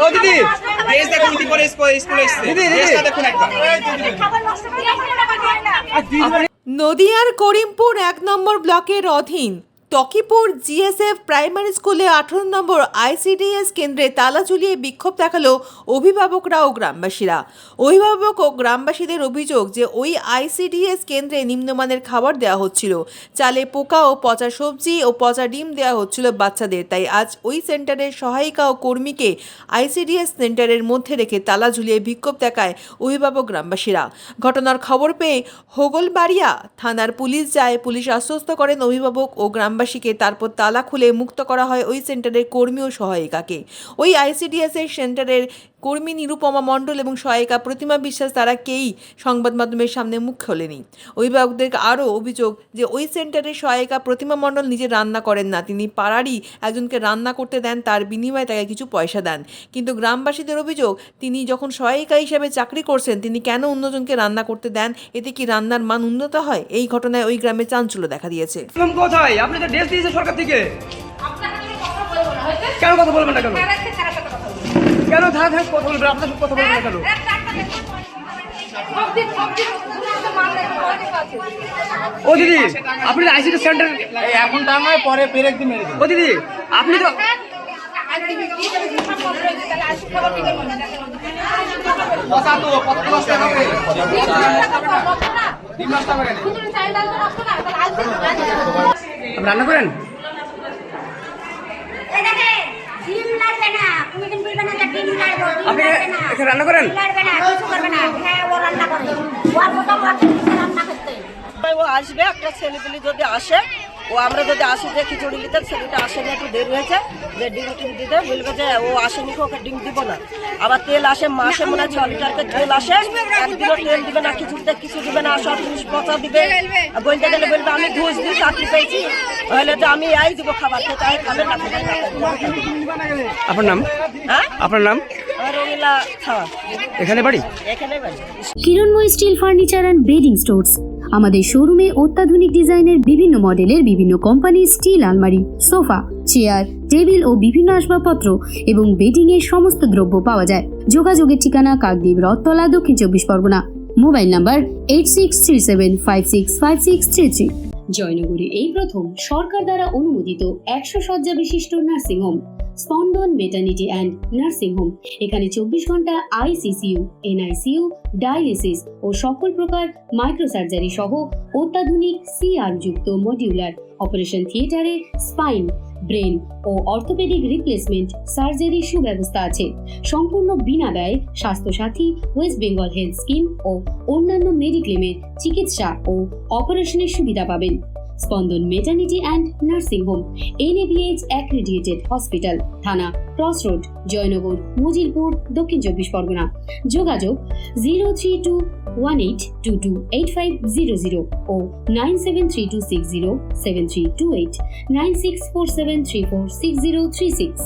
ও দিদি ড্রেস দেখুন কি পরে স্কুলে এসেছে ড্রেসটা দেখুন একটা। নদিয়ার করিমপুর 1 নম্বর ব্লকের অধীন টকিপুর জিএসএফ প্রাইমারি স্কুলে 18 নম্বর আইসিডিএস কেন্দ্রে তালা ঝুলিয়ে বিক্ষোভ দেখালো অভিভাবকরা ও গ্রামবাসীরা। অভিভাবক ও গ্রামবাসীদের অভিযোগ যে ওই আইসিডিএস কেন্দ্রে নিম্নমানের খাবার দেওয়া হচ্ছিল, চালে পোকা ও পচা সবজি ও পচা ডিম দেওয়া হচ্ছিল বাচ্চাদের। তাই আজ ওই সেন্টারের সহায়িকা ও কর্মীকে আইসিডিএস সেন্টারের মধ্যে রেখে তালা ঝুলিয়ে বিক্ষোভ দেখায় অভিভাবক গ্রামবাসীরা। ঘটনার খবর পেয়ে হোগলবাড়িয়া থানার পুলিশ যায়। পুলিশ আশ্বস্ত করেন অভিভাবক ও গ্রামবাসীকে, তারপর তালা খুলে মুক্ত করা হয় ওই সেন্টারের কর্মী ও সহায়িকাকে। ওই আইসিডিএস এর সেন্টারের কর্মী নিরুপমা মণ্ডল এবং সহায়িকা প্রতিমা বিশ্বাস তারা কেউই সংবাদ মাধ্যমের সামনে মুখ খোলেনি। অভিভাবকদের আরও অভিযোগ যে ওই সেন্টারের সহায়িকা প্রতিমা মণ্ডল নিজে রান্না করেন না, তিনি পাড়ারই একজনকে রান্না করতে দেন, তার বিনিময়ে তাকে কিছু পয়সা দেন। কিন্তু গ্রামবাসীদের অভিযোগ তিনি যখন সহায়িকা হিসেবে চাকরি করছেন তিনি কেন অন্যজনকে রান্না করতে দেন? এতে কি রান্নার মান উন্নত হয়? এই ঘটনায় ওই গ্রামে চাঞ্চল্য দেখা দিয়েছে। কোথায় আপনি তো ড্রেস দিয়েছেন সরকার থেকে, কেন কথা বলবেন না? কেন কেন থাক কথা বলবেন? আপনার সাথে কথা বলবেন না কেন? ও দিদি আপনি আইসিডি সেন্টার এখন তা নয়, পরে পেরেক দিয়ে মেরে দেবো। ও দিদি আপনি তো রান্না করেন? আপনি এখানে রান্না করেন? ও আসবে, একটা ছেলেপিলি যদি আসে, ও আমরা যদি আসি যে খিচুড়ি নিতে, ছেলেটা আসেনি, একটু দেরি হয়েছে, যে ডিম টিম দিতে বলবে যে ও আসেনি, ওকে ডিম দিব না। আবার তেল আসে, মাসে মনে হয় 6 লিটার তেল আসে, একদিনও তেল দিবে না, খিচুড়িতে কিছু দিবে না, সব জিনিস পচা দিবে। বলতে গেলে বলবে আমি ঘুষ দিই, চাকরি পেয়েছি, হলে তো আমি এই দিব খাবার, খেতে খাবে না। আপনার নাম? হ্যাঁ, আপনার নাম? রঙিলা খাওয়া এখানে বাড়ি? এখানে বাড়ি। Kiranmoy steel furniture and bedding stores. আমাদের শোরুমে অত্যাধুনিক ডিজাইনের বিভিন্ন মডেলের বিভিন্ন কোম্পানির স্টিল আলমারি, সোফা, চেয়ার, টেবিল ও বিভিন্ন আসবাবপত্র এবং বেডিং এর সমস্ত দ্রব্য পাওয়া যায়। যোগাযোগের ঠিকানা কাকদ্বীপ, রথতলা, দক্ষিণ 24 পরগনা। Mobile number 8637565633। জয়নগরে এই প্রথম সরকার দ্বারা অনুমোদিত 100 শয্যা বিশিষ্ট নার্সিংহোম স্পন্দন মেটার্নিটি অ্যান্ড নার্সিং হোম। এখানে 24 ঘন্টা আইসিসিইউ, এনআইসিইউ, ডায়ালিসিস ও সকল প্রকার মাইক্রোসার্জারি সহ অত্যাধুনিক সিআর যুক্ত মডিউলার অপারেশন থিয়েটারে স্পাইন, ব্রেন ও অর্থোপেডিক রিপ্লেসমেন্ট সার্জারির সুব্যবস্থা আছে। সম্পূর্ণ বিনা ব্যয় Swasthya Sathi, West Bengal health scheme ও অন্যান্য মেডিক্লেমের চিকিৎসা ও অপারেশনের সুবিধা পাবেন। Spandan maternity and nursing home, NABH accredited hospital, থানা ক্রস রোড, জয়নগর, মজিলপুর, দক্ষিণ 24 পরগনা। যোগাযোগ 03218228500 ও 9732607328, 9647346036।